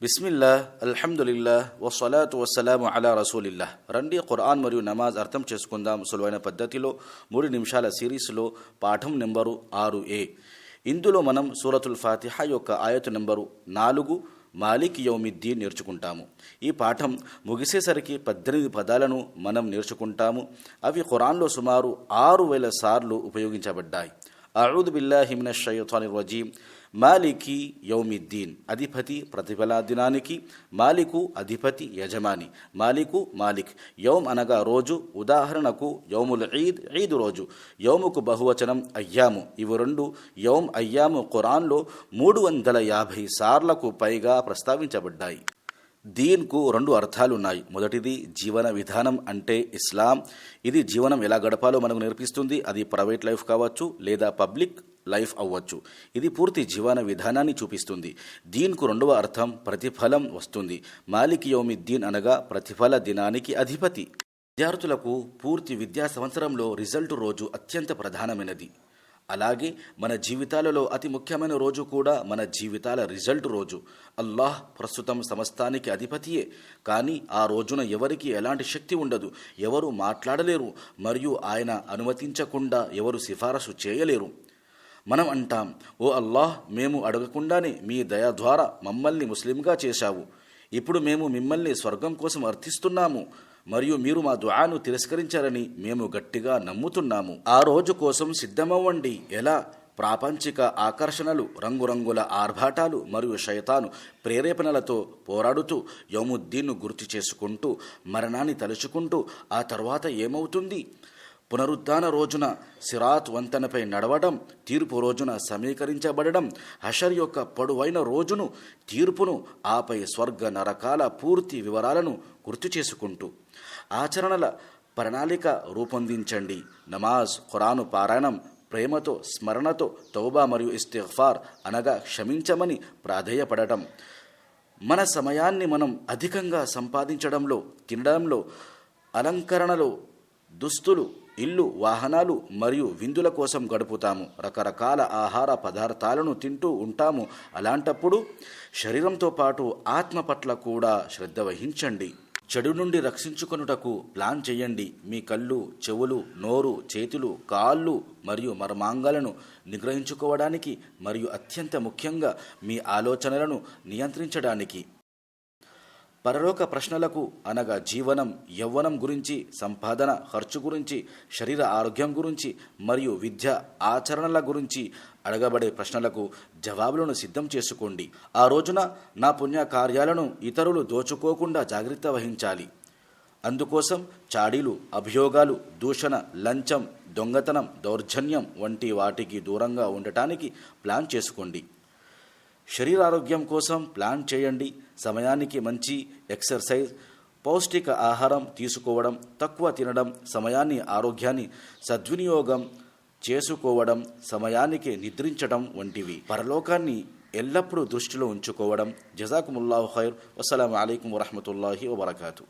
బిస్మిల్లా అల్హమ్దులిల్లా వస్సలాతు వస్సలాము అలా రసూలిల్లా. రండి ఖురాన్ మరియు నమాజ్ అర్థం చేసుకుందాం సులువైన పద్ధతిలో. 3 నిమిషాల సిరీస్లో పాఠం నెంబరు 6A. ఇందులో మనం సూరతుల్ ఫాతిహ యొక్క ఆయతు నెంబరు 4 మాలిక్ యౌమిద్దీన్ నేర్చుకుంటాము. ఈ పాఠం ముగిసేసరికి 18 పదాలను మనం నేర్చుకుంటాము. అవి ఖురాన్లో సుమారు 6000 సార్లు ఉపయోగించబడ్డాయి. అఊదు బిల్లాహి మినష్ షైతానిర్ రజీం. మాలికి యౌమిద్దీన్ అధిపతి ప్రతిఫల దినానికి, మాలికు అధిపతి యజమాని, మాలికు మాలిక్. యౌమ్ అనగా రోజు, ఉదాహరణకు యౌముల్ ఈద్ రోజు. యౌముకు బహువచనం అయ్యాము. ఇవి రెండు యౌమ్ అయ్యాము ఖురాన్లో 350 సార్లకు పైగా ప్రస్తావించబడ్డాయి. దీన్కు 2 అర్థాలున్నాయి. మొదటిది జీవన విధానం అంటే ఇస్లాం. ఇది జీవనం ఎలా గడపాలో మనకు నేర్పిస్తుంది. అది ప్రైవేట్ లైఫ్ కావచ్చు లేదా పబ్లిక్ లైఫ్ అవ్వచ్చు. ఇది పూర్తి జీవన విధానాన్ని చూపిస్తుంది. దీన్కు 2వ అర్థం ప్రతిఫలం వస్తుంది. మాలిక్ యౌమిద్దీన్ అనగా ప్రతిఫల దినానికి అధిపతి. విద్యార్థులకు పూర్తి విద్యా సంవత్సరంలో రిజల్ట్ రోజు అత్యంత ప్రధానమైనది. అలాగే మన జీవితాలలో అతి ముఖ్యమైన రోజు కూడా మన జీవితాల రిజల్ట్ రోజు. అల్లాహ్ ప్రస్తుతం సమస్తానికి అధిపతియే, కానీ ఆ రోజున ఎవరికి ఎలాంటి శక్తి ఉండదు, ఎవరు మాట్లాడలేరు, మరియు ఆయన అనుమతించకుండా ఎవరు సిఫారసు చేయలేరు. మనం అంటాం, ఓ అల్లాహ్, మేము అడగకుండానే మీ దయ ద్వారా మమ్మల్ని ముస్లింగా చేశావు. ఇప్పుడు మేము మిమ్మల్ని స్వర్గం కోసం అర్థిస్తున్నాము మరియు మీరు మా దుఆను తిరస్కరించారని మేము గట్టిగా నమ్ముతున్నాము. ఆ రోజు కోసం సిద్ధమవ్వండి. ఎలా? ప్రాపంచిక ఆకర్షణలు, రంగురంగుల ఆర్భాటాలు మరియు శైతాను ప్రేరేపణలతో పోరాడుతూ యౌముద్దీన్ను గుర్తు చేసుకుంటూ, మరణాన్ని తలుచుకుంటూ, ఆ తర్వాత ఏమవుతుంది? పునరుద్ధాన రోజున సిరాత్ వంతెనపై నడవడం, తీర్పు రోజున సమీకరించబడడం, హషర్ యొక్క పొడవైన రోజును, తీర్పును, ఆపై స్వర్గ నరకాల పూర్తి వివరాలను గుర్తు చేసుకుంటూ ఆచరణల ప్రణాళిక రూపొందించండి. నమాజ్, ఖురాను పారాయణం, ప్రేమతో, స్మరణతో, తౌబా మరియు ఇస్తిగ్ఫార్ అనగా క్షమించమని ప్రాధేయపడటం. మన సమయాన్ని మనం అధికంగా సంపాదించడంలో, తినడంలో, అలంకరణలో, దుస్తులు, ఇల్లు, వాహనాలు మరియు విందుల కోసం గడుపుతాము. రకరకాల ఆహార పదార్థాలను తింటూ ఉంటాము. అలాంటప్పుడు శరీరంతో పాటు ఆత్మ పట్ల కూడా శ్రద్ధ వహించండి. చెడు నుండి రక్షించుకొనుటకు ప్లాన్ చేయండి. మీ కళ్ళు, చెవులు, నోరు, చేతులు, కాళ్ళు మరియు మర్మాంగాలను నిగ్రహించుకోవడానికి మరియు అత్యంత ముఖ్యంగా మీ ఆలోచనలను నియంత్రించడానికి. పరలోక ప్రశ్నలకు అనగా జీవనం, యవ్వనం గురించి, సంపాదన, ఖర్చు గురించి, శరీర ఆరోగ్యం గురించి మరియు విద్య ఆచరణల గురించి అడగబడే ప్రశ్నలకు జవాబులను సిద్ధం చేసుకోండి. ఆ రోజున నా పుణ్య కార్యాలను ఇతరులు దోచుకోకుండా జాగ్రత్త వహించాలి. అందుకోసం చాడీలు, అభియోగాలు, దూషణ, లంచం, దొంగతనం, దౌర్జన్యం వంటి వాటికి దూరంగా ఉండటానికి ప్లాన్ చేసుకోండి. శరీరారోగ్యం కోసం ప్లాన్ చేయండి. సమయానికి మంచి ఎక్సర్సైజ్, పౌష్టిక ఆహారం తీసుకోవడం, తక్కువ తినడం, సమయాన్ని, ఆరోగ్యాన్ని సద్వినియోగం చేసుకోవడం, సమయానికి నిద్రించడం వంటివి. పరలోకాన్ని ఎల్లప్పుడూ దృష్టిలో ఉంచుకోవడం. జజాకుముల్లాహు ఖైర్. వస్సలాము అలైకుం వరహ్మతుల్లాహి వబరకాతు.